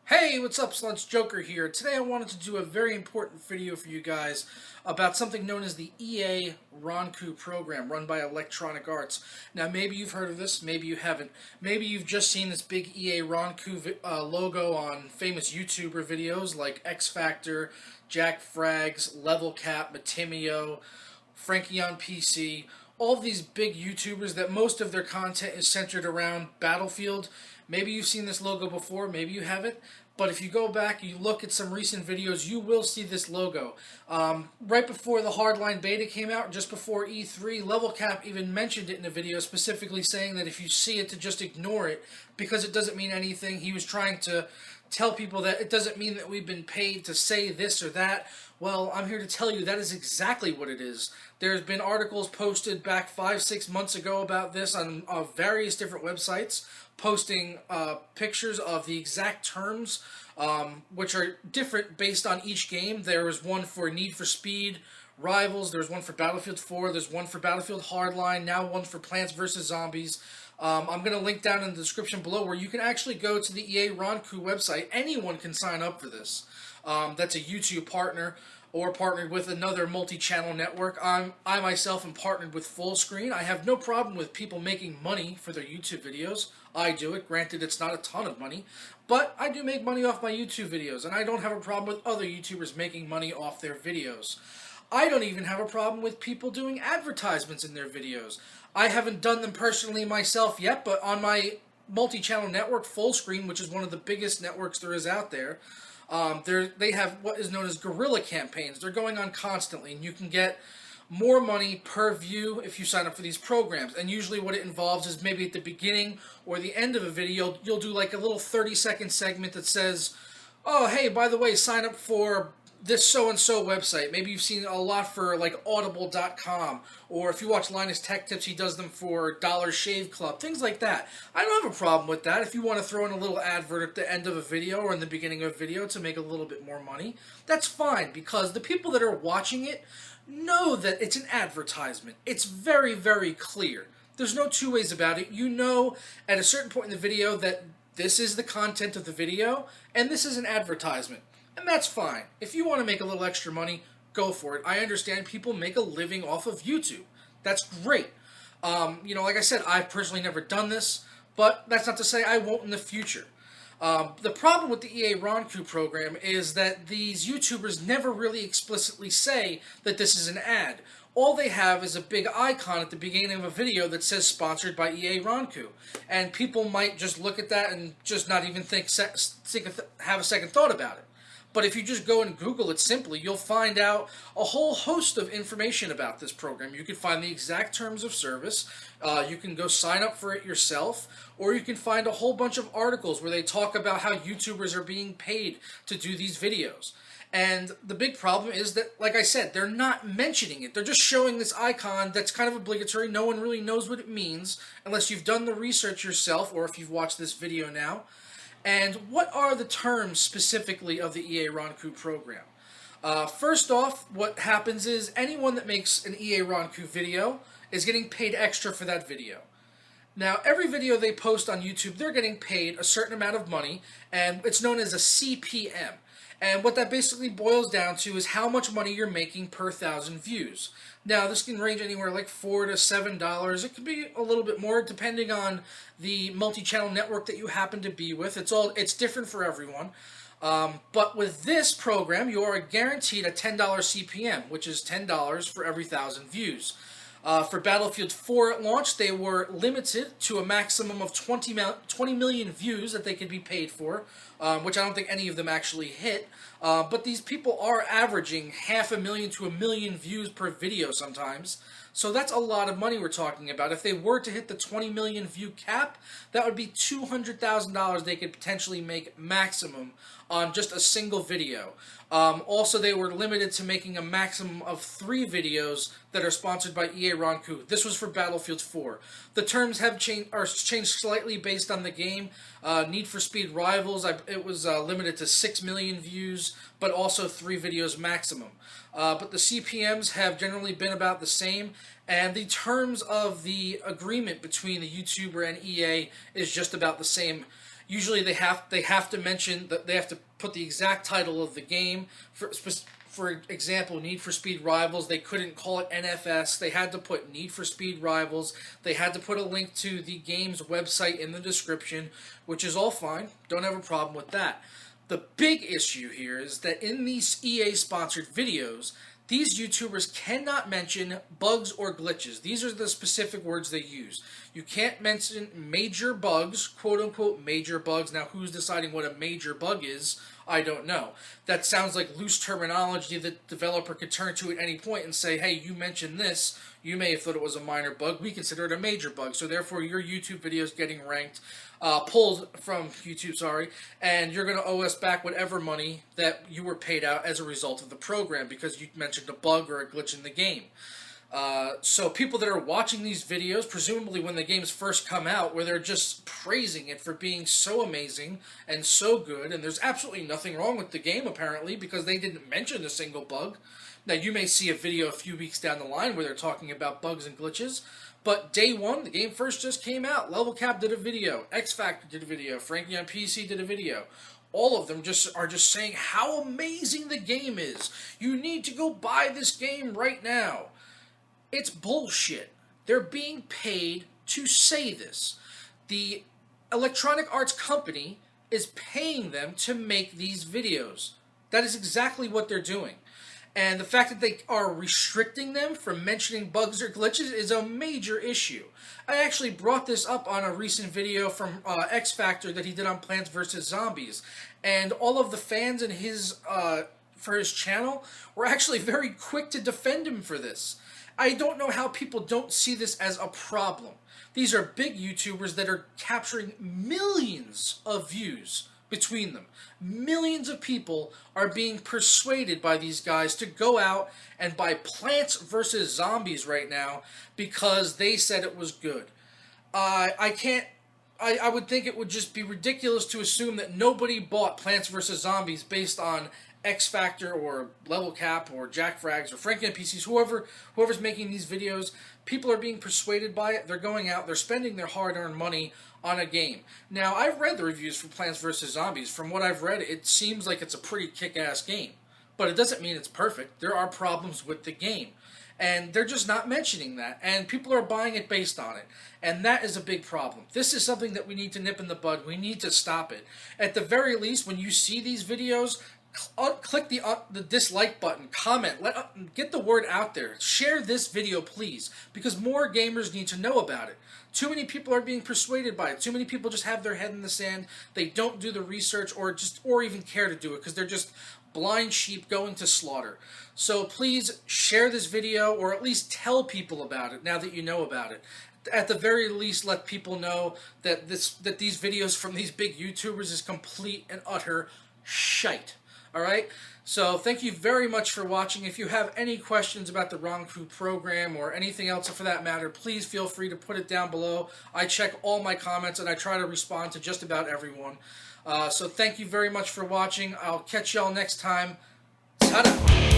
Hey, what's up, Slunch Joker here. Today I wanted to do a very important video for you guys about something known as the EA Ronku program run by Electronic Arts. Now, maybe you've heard of this, maybe you haven't. Maybe you've just seen this big EA Ronku logo on famous YouTuber videos like X Factor, Jack Frags, Level Cap, Matimio, Frankie On PC, all of these big YouTubers that most of their content is centered around Battlefield. Maybe you've seen this logo before, maybe you haven't, but if you go back and you look at some recent videos, you will see this logo. Right before the Hardline beta came out, just before E3, Level Cap even mentioned it in a video, specifically saying that if you see it, to just ignore it, because it doesn't mean anything. He was trying to tell people that it doesn't mean that we've been paid to say this or that. Well, I'm here to tell you that is exactly what it is. There's been articles posted back 5-6 months ago about this on various different websites, posting pictures of the exact terms, which are different based on each game. There was one for Need for Speed Rivals, there's one for Battlefield 4, there's one for Battlefield Hardline, now one for Plants vs. Zombies. I'm going to link down in the description below where you can actually go to the EA Ronku website. Anyone can sign up for this. That's a YouTube partner or partnered with another multi-channel network. I myself am partnered with Fullscreen. I have no problem with people making money for their YouTube videos. I do it. Granted, it's not a ton of money, but I do make money off my YouTube videos, and I don't have a problem with other YouTubers making money off their videos. I don't even have a problem with people doing advertisements in their videos. I haven't done them personally myself yet, but on my multi-channel network, Fullscreen, which is one of the biggest networks there is out there, they have what is known as guerrilla campaigns. They're going on constantly, and you can get more money per view if you sign up for these programs. And usually what it involves is maybe at the beginning or the end of a video, you'll do like a little 30-second segment that says, oh, hey, by the way, sign up for this so-and-so website. Maybe you've seen a lot for like audible.com, or if you watch Linus Tech Tips, he does them for Dollar Shave Club, things like that. I don't have a problem with that. If you want to throw in a little advert at the end of a video or in the beginning of a video to make a little bit more money, that's fine, because the people that are watching it know that it's an advertisement. It's very, very clear. There's no two ways about it. You know at a certain point in the video that this is the content of the video, and this is an advertisement. And that's fine. If you want to make a little extra money, go for it. I understand people make a living off of YouTube. That's great. Like I said, I've personally never done this, but that's not to say I won't in the future. The problem with the EA Ronku program is that these YouTubers never really explicitly say that this is an ad. All they have is a big icon at the beginning of a video that says sponsored by EA Ronku. And people might just look at that and just not even have a second thought about it. But if you just go and Google it simply, you'll find out a whole host of information about this program. You can find the exact terms of service. You can go sign up for it yourself, or you can find a whole bunch of articles where they talk about how YouTubers are being paid to do these videos. And the big problem is that, like I said, they're not mentioning it. They're just showing this icon that's kind of obligatory. No one really knows what it means unless you've done the research yourself, or if you've watched this video now. And what are the terms specifically of the EA Ronku program? First off, what happens is anyone that makes an EA Ronku video is getting paid extra for that video. Now, every video they post on YouTube, they're getting paid a certain amount of money, and it's known as a CPM. And what that basically boils down to is how much money you're making per 1,000 views. Now, this can range anywhere like $4 to $7. It could be a little bit more depending on the multi-channel network that you happen to be with. It's different for everyone. But with this program, you are guaranteed a $10 CPM, which is $10 for every 1,000 views. For Battlefield 4 at launch, they were limited to a maximum of 20 million views that they could be paid for, which I don't think any of them actually hit. But these people are averaging 500,000 to 1 million views per video sometimes. So that's a lot of money we're talking about. If they were to hit the 20 million view cap, that would be $200,000 they could potentially make maximum on just a single video. Also, they were limited to making a maximum of 3 videos that are sponsored by EA Ronku. This was for Battlefield 4. The terms have changed slightly based on the game. Need for Speed Rivals, it was limited to 6 million views, but also 3 videos maximum. But the CPMs have generally been about the same, and the terms of the agreement between the YouTuber and EA is just about the same. Usually they have to mention that they have to put the exact title of the game. For example, Need for Speed Rivals, they couldn't call it NFS. They had to put Need for Speed Rivals. They had to put a link to the game's website in the description, which is all fine. Don't have a problem with that. The big issue here is that in these EA-sponsored videos, these YouTubers cannot mention bugs or glitches. These are the specific words they use. You can't mention major bugs, quote-unquote major bugs. Now, who's deciding what a major bug is? I don't know. That sounds like loose terminology that the developer could turn to at any point and say, hey, you mentioned this. You may have thought it was a minor bug. We consider it a major bug. So therefore, your YouTube video is getting ranked, pulled from YouTube, sorry, and you're going to owe us back whatever money that you were paid out as a result of the program because you mentioned a bug or a glitch in the game. So people that are watching these videos, presumably when the games first come out, where they're just praising it for being so amazing and so good, and there's absolutely nothing wrong with the game apparently because they didn't mention a single bug. Now you may see a video a few weeks down the line where they're talking about bugs and glitches, but day one, the game first just came out. Level Cap did a video, X Factor did a video, Frankie On PC did a video. All of them are just saying how amazing the game is. You need to go buy this game right now. It's bullshit. They're being paid to say this. The Electronic Arts company is paying them to make these videos. That is exactly what they're doing. And the fact that they are restricting them from mentioning bugs or glitches is a major issue. I actually brought this up on a recent video from X Factor that he did on Plants vs. Zombies. And all of the fans in for his channel were actually very quick to defend him for this. I don't know how people don't see this as a problem. These are big YouTubers that are capturing millions of views between them. Millions of people are being persuaded by these guys to go out and buy Plants vs. Zombies right now because they said it was good. I would think it would just be ridiculous to assume that nobody bought Plants vs. Zombies based on X Factor or Level Cap or Jack Frags or Frankie On PCs, whoever's making these videos. People are being persuaded by it. They're going out. They're spending their hard-earned money on a game. Now, I've read the reviews for Plants vs. Zombies. From what I've read, it seems like it's a pretty kick-ass game. But it doesn't mean it's perfect. There are problems with the game. And they're just not mentioning that. And people are buying it based on it. And that is a big problem. This is something that we need to nip in the bud. We need to stop it. At the very least, when you see these videos, click the dislike button, comment, get the word out there. Share this video, please, because more gamers need to know about it. Too many people are being persuaded by it. Too many people just have their head in the sand. They don't do the research or even care to do it because they're just blind sheep going to slaughter. So please share this video or at least tell people about it now that you know about it. At the very least, let people know that these videos from these big YouTubers is complete and utter shite. Alright, so thank you very much for watching. If you have any questions about the Ronku program or anything else for that matter, please feel free to put it down below. I check all my comments and I try to respond to just about everyone. So thank you very much for watching. I'll catch y'all next time. Ta-da!